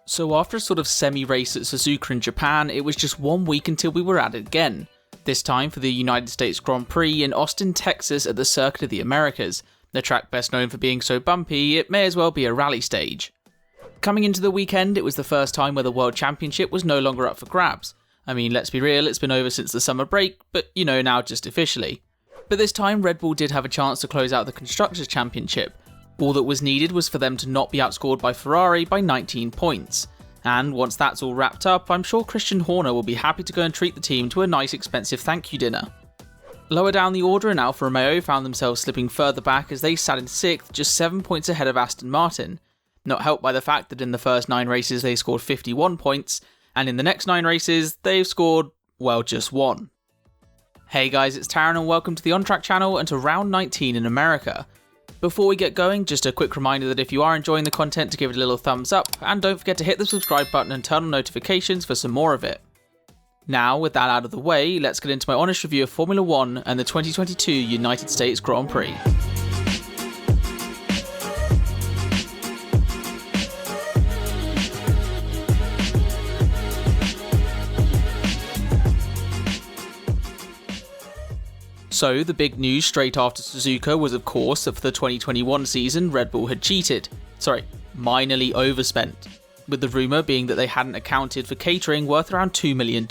So after a sort of semi-race at Suzuka in Japan, it was just 1 week until we were at it again. This time for the United States Grand Prix in Austin, Texas at the Circuit of the Americas. The track best known for being so bumpy, it may as well be a rally stage. Coming into the weekend, it was the first time where the World Championship was no longer up for grabs. I mean, let's be real, it's been over since the summer break, but now just officially. But this time, Red Bull did have a chance to close out the Constructors' Championship. All that was needed was for them to not be outscored by Ferrari by 19 points. And once that's all wrapped up, I'm sure Christian Horner will be happy to go and treat the team to a nice expensive thank you dinner. Lower down the order, and Alfa Romeo found themselves slipping further back as they sat in 6th, just 7 points ahead of Aston Martin. Not helped by the fact that in the first 9 races they scored 51 points, and in the next 9 races they've scored, well, just 1. Hey guys, it's Taron and welcome to the On Track channel and to round 19 in America. Before we get going, just a quick reminder that if you are enjoying the content to give it a little thumbs up, and don't forget to hit the subscribe button and turn on notifications for some more of it. Now, with that out of the way, let's get into my honest review of Formula 1 and the 2022 United States Grand Prix. So, the big news straight after Suzuka was of course that for the 2021 season Red Bull had cheated. Minorly overspent. With the rumour being that they hadn't accounted for catering worth around $2 million.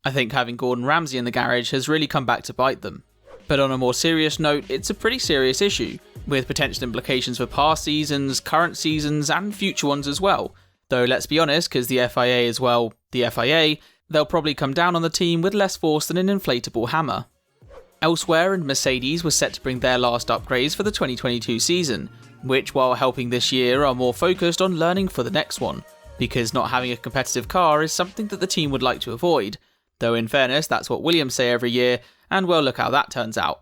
I think having Gordon Ramsay in the garage has really come back to bite them. But on a more serious note, it's a pretty serious issue, with potential implications for past seasons, current seasons and future ones as well. Though let's be honest, because the FIA is, well, the FIA, they'll probably come down on the team with less force than an inflatable hammer. Elsewhere, and Mercedes was set to bring their last upgrades for the 2022 season, which, while helping this year, are more focused on learning for the next one, because not having a competitive car is something that the team would like to avoid, though in fairness that's what Williams say every year, and well, look how that turns out.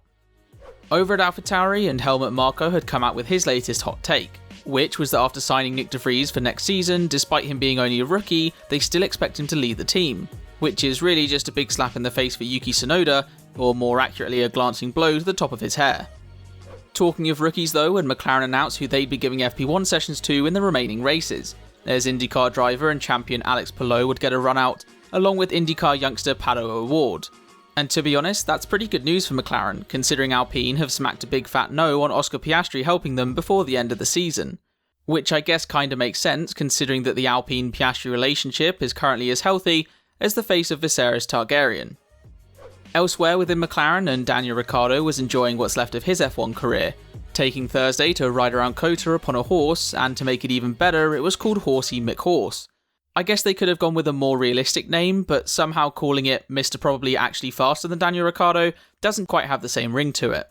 Over at AlphaTauri, and Helmut Marko had come out with his latest hot take, which was that after signing Nick de Vries for next season, despite him being only a rookie, they still expect him to lead the team, which is really just a big slap in the face for Yuki Tsunoda, or more accurately a glancing blow to the top of his hair. Talking of rookies though, and McLaren announced who they'd be giving FP1 sessions to in the remaining races. There's IndyCar driver and champion Alex Palou would get a run out, along with IndyCar youngster Pato O'Ward. And to be honest, that's pretty good news for McLaren, considering Alpine have smacked a big fat no on Oscar Piastri helping them before the end of the season. Which I guess kinda makes sense, considering that the Alpine-Piastri relationship is currently as healthy as the face of Viserys Targaryen. Elsewhere within McLaren, and Daniel Ricciardo was enjoying what's left of his F1 career, taking Thursday to ride around COTA upon a horse, and to make it even better, it was called Horsey McHorse. I guess they could have gone with a more realistic name, but somehow calling it Mr. Probably Actually Faster Than Daniel Ricciardo doesn't quite have the same ring to it.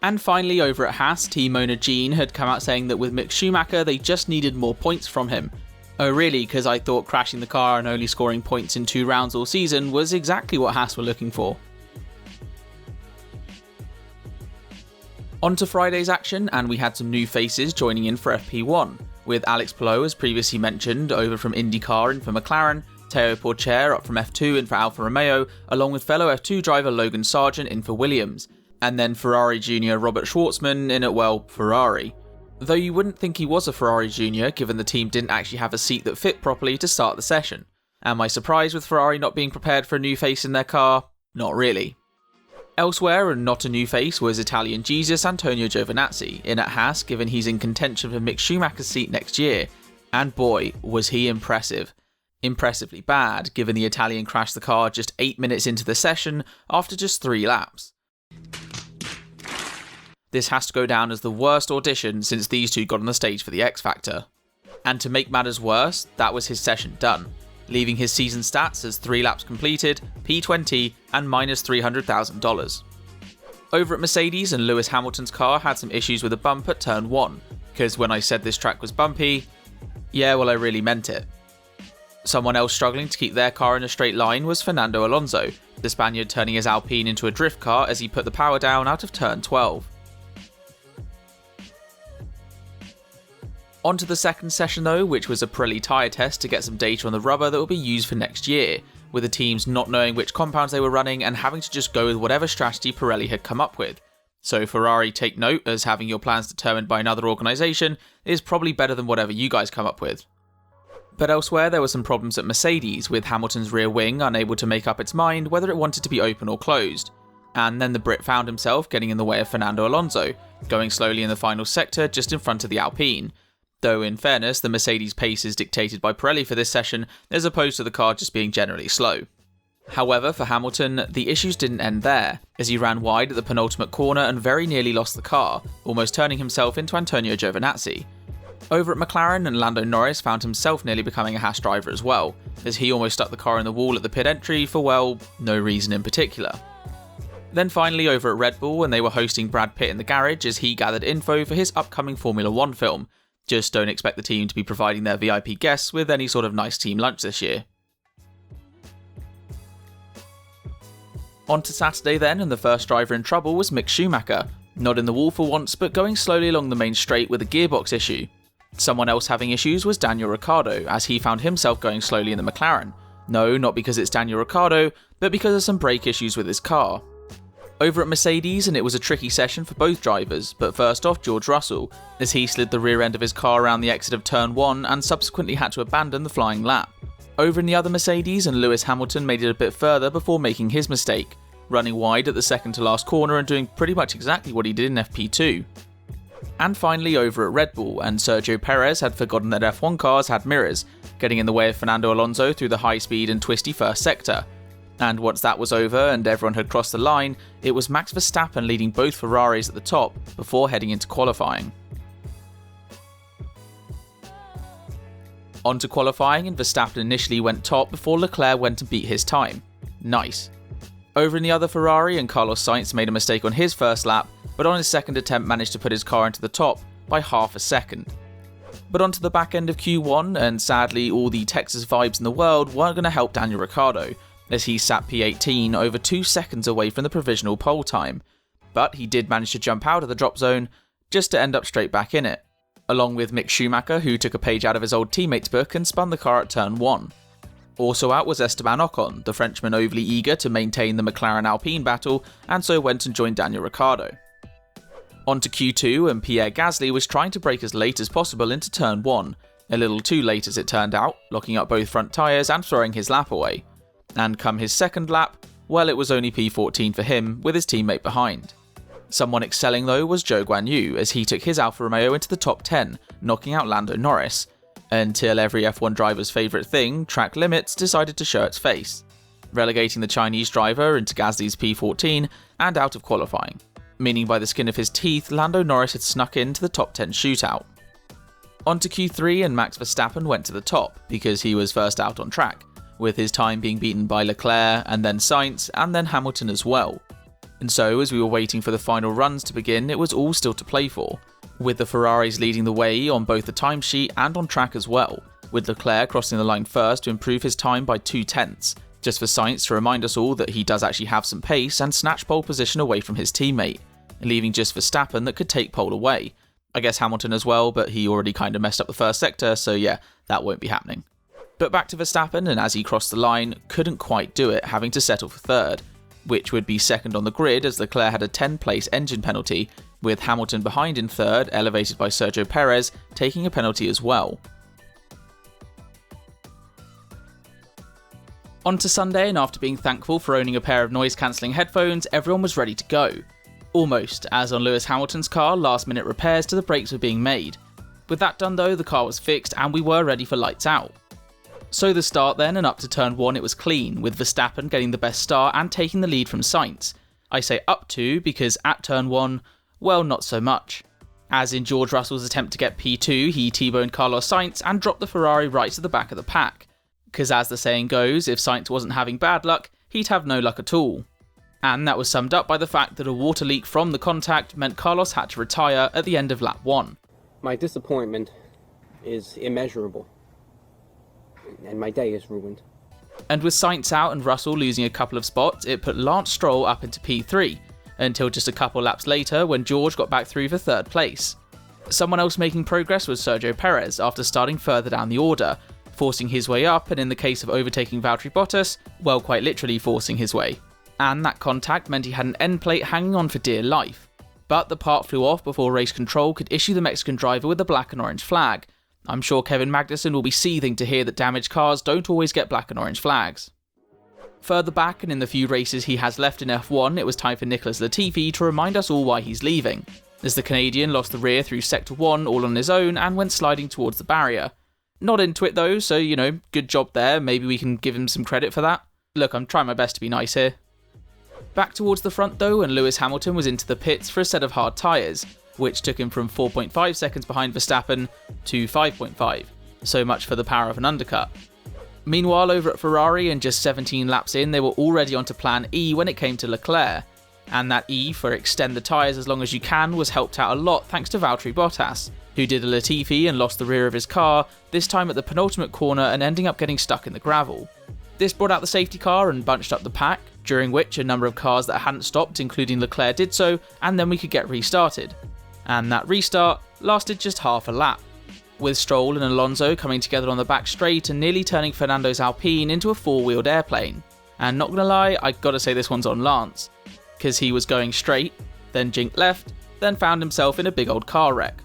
And finally, over at Haas, team owner Gene had come out saying that with Mick Schumacher they just needed more points from him. Oh really, because I thought crashing the car and only scoring points in 2 rounds all season was exactly what Haas were looking for. On to Friday's action, and we had some new faces joining in for FP1, with Alex Palou, as previously mentioned, over from IndyCar in for McLaren, Théo Pourchaire up from F2 in for Alfa Romeo, along with fellow F2 driver Logan Sargent in for Williams, and then Ferrari junior Robert Schwartzman in at, well, Ferrari. Though you wouldn't think he was a Ferrari junior, given the team didn't actually have a seat that fit properly to start the session. Am I surprised with Ferrari not being prepared for a new face in their car? Not really. Elsewhere, and not a new face, was Italian Jesus Antonio Giovinazzi in at Haas, given he's in contention for Mick Schumacher's seat next year. And boy, was he impressive. Impressively bad, given the Italian crashed the car just 8 minutes into the session after just 3 laps. This has to go down as the worst audition since these two got on the stage for the X Factor. And to make matters worse, that was his session done, leaving his season stats as 3 laps completed, P20, and minus $300,000. Over at Mercedes, and Lewis Hamilton's car had some issues with a bump at turn 1, because when I said this track was bumpy, yeah, well I really meant it. Someone else struggling to keep their car in a straight line was Fernando Alonso, the Spaniard turning his Alpine into a drift car as he put the power down out of turn 12. On to the second session though, which was a Pirelli tyre test to get some data on the rubber that will be used for next year, with the teams not knowing which compounds they were running and having to just go with whatever strategy Pirelli had come up with. So Ferrari, take note, as having your plans determined by another organisation is probably better than whatever you guys come up with. But elsewhere there were some problems at Mercedes, with Hamilton's rear wing unable to make up its mind whether it wanted to be open or closed. And then the Brit found himself getting in the way of Fernando Alonso, going slowly in the final sector just in front of the Alpine. Though in fairness, the Mercedes pace is dictated by Pirelli for this session, as opposed to the car just being generally slow. However, for Hamilton, the issues didn't end there, as he ran wide at the penultimate corner and very nearly lost the car, almost turning himself into Antonio Giovinazzi. Over at McLaren, and Lando Norris found himself nearly becoming a Haas driver as well, as he almost stuck the car in the wall at the pit entry for, well, no reason in particular. Then finally over at Red Bull, and they were hosting Brad Pitt in the garage as he gathered info for his upcoming Formula 1 film. Just don't expect the team to be providing their VIP guests with any sort of nice team lunch this year. On to Saturday then, and the first driver in trouble was Mick Schumacher, not in the wall for once, but going slowly along the main straight with a gearbox issue. Someone else having issues was Daniel Ricciardo, as he found himself going slowly in the McLaren. No, not because it's Daniel Ricciardo, but because of some brake issues with his car. Over at Mercedes, and it was a tricky session for both drivers, but first off George Russell, as he slid the rear end of his car around the exit of turn 1 and subsequently had to abandon the flying lap. Over in the other Mercedes, and Lewis Hamilton made it a bit further before making his mistake, running wide at the second to last corner and doing pretty much exactly what he did in FP2. And finally over at Red Bull, and Sergio Perez had forgotten that F1 cars had mirrors, getting in the way of Fernando Alonso through the high speed and twisty first sector. And once that was over and everyone had crossed the line, it was Max Verstappen leading both Ferraris at the top before heading into qualifying. On to qualifying, and Verstappen initially went top before Leclerc went and beat his time. Nice. Over in the other Ferrari, and Carlos Sainz made a mistake on his first lap, but on his second attempt managed to put his car into the top by half a second. But onto the back end of Q1, and sadly all the Texas vibes in the world weren't going to help Daniel Ricciardo, as he sat P18 over 2 seconds away from the provisional pole time. But he did manage to jump out of the drop zone, just to end up straight back in it, along with Mick Schumacher, who took a page out of his old teammate's book and spun the car at turn 1. Also out was Esteban Ocon, the Frenchman overly eager to maintain the McLaren Alpine battle, and so went and joined Daniel Ricciardo. On to Q2, and Pierre Gasly was trying to brake as late as possible into turn 1, a little too late as it turned out, locking up both front tyres and throwing his lap away. And come his second lap, well, it was only P14 for him, with his teammate behind. Someone excelling though was Zhou Guanyu, as he took his Alfa Romeo into the top 10, knocking out Lando Norris, until every F1 driver's favourite thing, track limits, decided to show its face, relegating the Chinese driver into Gasly's P14 and out of qualifying, meaning by the skin of his teeth Lando Norris had snuck into the top 10 shootout. On to Q3, and Max Verstappen went to the top, because he was first out on track, with his time being beaten by Leclerc, and then Sainz, and then Hamilton as well. And so, as we were waiting for the final runs to begin, it was all still to play for, with the Ferraris leading the way on both the timesheet and on track as well, with Leclerc crossing the line first to improve his time by 0.2, just for Sainz to remind us all that he does actually have some pace and snatch pole position away from his teammate, leaving just Verstappen that could take pole away. I guess Hamilton as well, but he already kind of messed up the first sector, so yeah, that won't be happening. But back to Verstappen, and as he crossed the line, couldn't quite do it, having to settle for third, which would be second on the grid as Leclerc had a 10-place engine penalty, with Hamilton behind in third, elevated by Sergio Perez, taking a penalty as well. On to Sunday, and after being thankful for owning a pair of noise-cancelling headphones, everyone was ready to go. Almost, as on Lewis Hamilton's car, last-minute repairs to the brakes were being made. With that done though, the car was fixed and we were ready for lights out. So the start then, and up to turn 1 it was clean, with Verstappen getting the best start and taking the lead from Sainz. I say up to because at turn 1, well, not so much. As in George Russell's attempt to get P2, he T-boned Carlos Sainz and dropped the Ferrari right to the back of the pack. Because as the saying goes, if Sainz wasn't having bad luck, he'd have no luck at all. And that was summed up by the fact that a water leak from the contact meant Carlos had to retire at the end of lap 1. My disappointment is immeasurable, and my day is ruined. And with Sainz out and Russell losing a couple of spots, it put Lance Stroll up into P3, until just a couple laps later when George got back through for third place. Someone else making progress was Sergio Perez after starting further down the order, forcing his way up, and in the case of overtaking Valtteri Bottas, well, quite literally forcing his way. And that contact meant he had an end plate hanging on for dear life. But the part flew off before race control could issue the Mexican driver with a black and orange flag, I'm sure Kevin Magnussen will be seething to hear that damaged cars don't always get black and orange flags. Further back, and in the few races he has left in F1, it was time for Nicholas Latifi to remind us all why he's leaving, as the Canadian lost the rear through Sector 1 all on his own and went sliding towards the barrier. Not into it though, so good job there, maybe we can give him some credit for that. Look, I'm trying my best to be nice here. Back towards the front though, and Lewis Hamilton was into the pits for a set of hard tyres, which took him from 4.5 seconds behind Verstappen to 5.5. So much for the power of an undercut. Meanwhile, over at Ferrari, and just 17 laps in, they were already onto Plan E when it came to Leclerc. And that E for extend the tyres as long as you can was helped out a lot thanks to Valtteri Bottas, who did a Latifi and lost the rear of his car, this time at the penultimate corner and ending up getting stuck in the gravel. This brought out the safety car and bunched up the pack, during which a number of cars that hadn't stopped, including Leclerc, did so, and then we could get restarted. And that restart lasted just half a lap, with Stroll and Alonso coming together on the back straight and nearly turning Fernando's Alpine into a four-wheeled airplane. And not gonna lie, I gotta say this one's on Lance, because he was going straight, then jinked left, then found himself in a big old car wreck.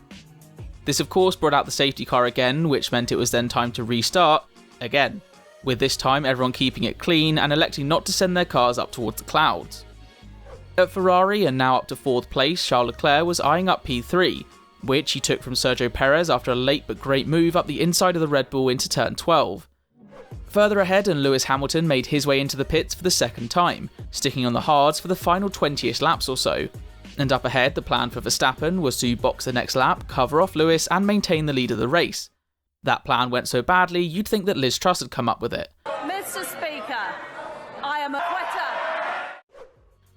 This of course brought out the safety car again, which meant it was then time to restart, again, with this time everyone keeping it clean and electing not to send their cars up towards the clouds. At Ferrari, and now up to 4th place, Charles Leclerc was eyeing up P3, which he took from Sergio Perez after a late but great move up the inside of the Red Bull into turn 12. Further ahead, and Lewis Hamilton made his way into the pits for the second time, sticking on the hards for the final 20ish laps or so. And up ahead, the plan for Verstappen was to box the next lap, cover off Lewis and maintain the lead of the race. That plan went so badly, you'd think that Liz Truss had come up with it. Mr. Speaker, I am a quitter.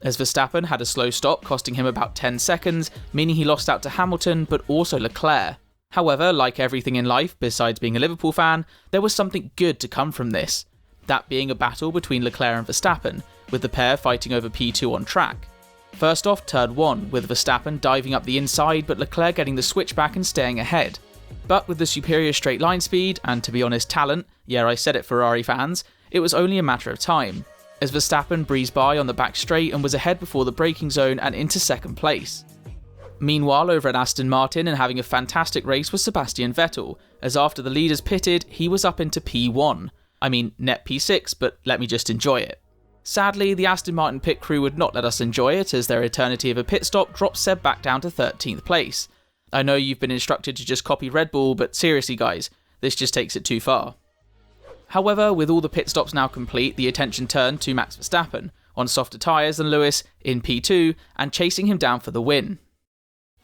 As Verstappen had a slow stop costing him about 10 seconds, meaning he lost out to Hamilton but also Leclerc. However, like everything in life, besides being a Liverpool fan, there was something good to come from this. That being a battle between Leclerc and Verstappen, with the pair fighting over P2 on track. First off, turn 1, with Verstappen diving up the inside but Leclerc getting the switchback and staying ahead. But with the superior straight line speed, and to be honest talent, yeah I said it Ferrari fans, it was only a matter of time, as Verstappen breezed by on the back straight and was ahead before the braking zone and into second place. Meanwhile, over at Aston Martin and having a fantastic race was Sebastian Vettel, as after the leaders pitted, he was up into P1. I mean, net P6, but let me just enjoy it. Sadly, the Aston Martin pit crew would not let us enjoy it, as their eternity of a pit stop dropped Seb back down to 13th place. I know you've been instructed to just copy Red Bull, but seriously guys, this just takes it too far. However, with all the pit stops now complete, the attention turned to Max Verstappen, on softer tyres than Lewis, in P2, and chasing him down for the win.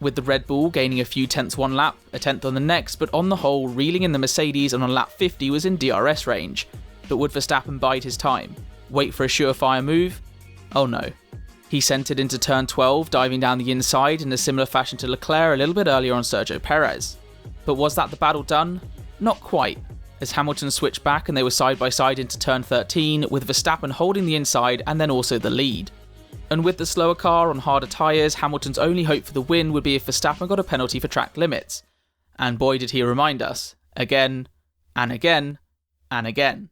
With the Red Bull gaining a few tenths one lap, a tenth on the next, but on the whole, reeling in the Mercedes and on lap 50 was in DRS range. But would Verstappen bide his time? Wait for a surefire move? Oh no. He sent it into turn 12, diving down the inside in a similar fashion to Leclerc a little bit earlier on Sergio Perez. But was that the battle done? Not quite, as Hamilton switched back and they were side by side into turn 13, with Verstappen holding the inside and then also the lead. And with the slower car on harder tyres, Hamilton's only hope for the win would be if Verstappen got a penalty for track limits. And boy did he remind us, again, and again, and again.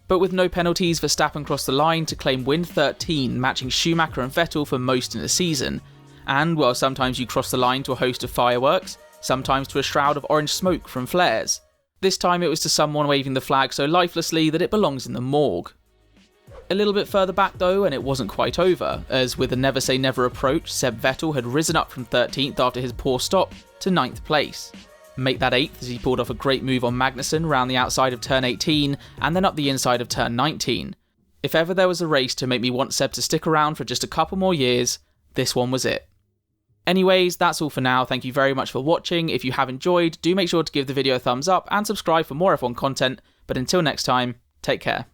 But with no penalties, Verstappen crossed the line to claim win 13, matching Schumacher and Vettel for most in the season. And while sometimes you cross the line to a host of fireworks, sometimes to a shroud of orange smoke from flares. This time it was to someone waving the flag so lifelessly that it belongs in the morgue. A little bit further back though, and it wasn't quite over, as with a never say never approach, Seb Vettel had risen up from 13th after his poor stop to 9th place. Make that 8th as he pulled off a great move on Magnussen round the outside of turn 18 and then up the inside of turn 19. If ever there was a race to make me want Seb to stick around for just a couple more years, this one was it. Anyways, that's all for now. Thank you very much for watching. If you have enjoyed, do make sure to give the video a thumbs up and subscribe for more F1 content, but until next time, take care.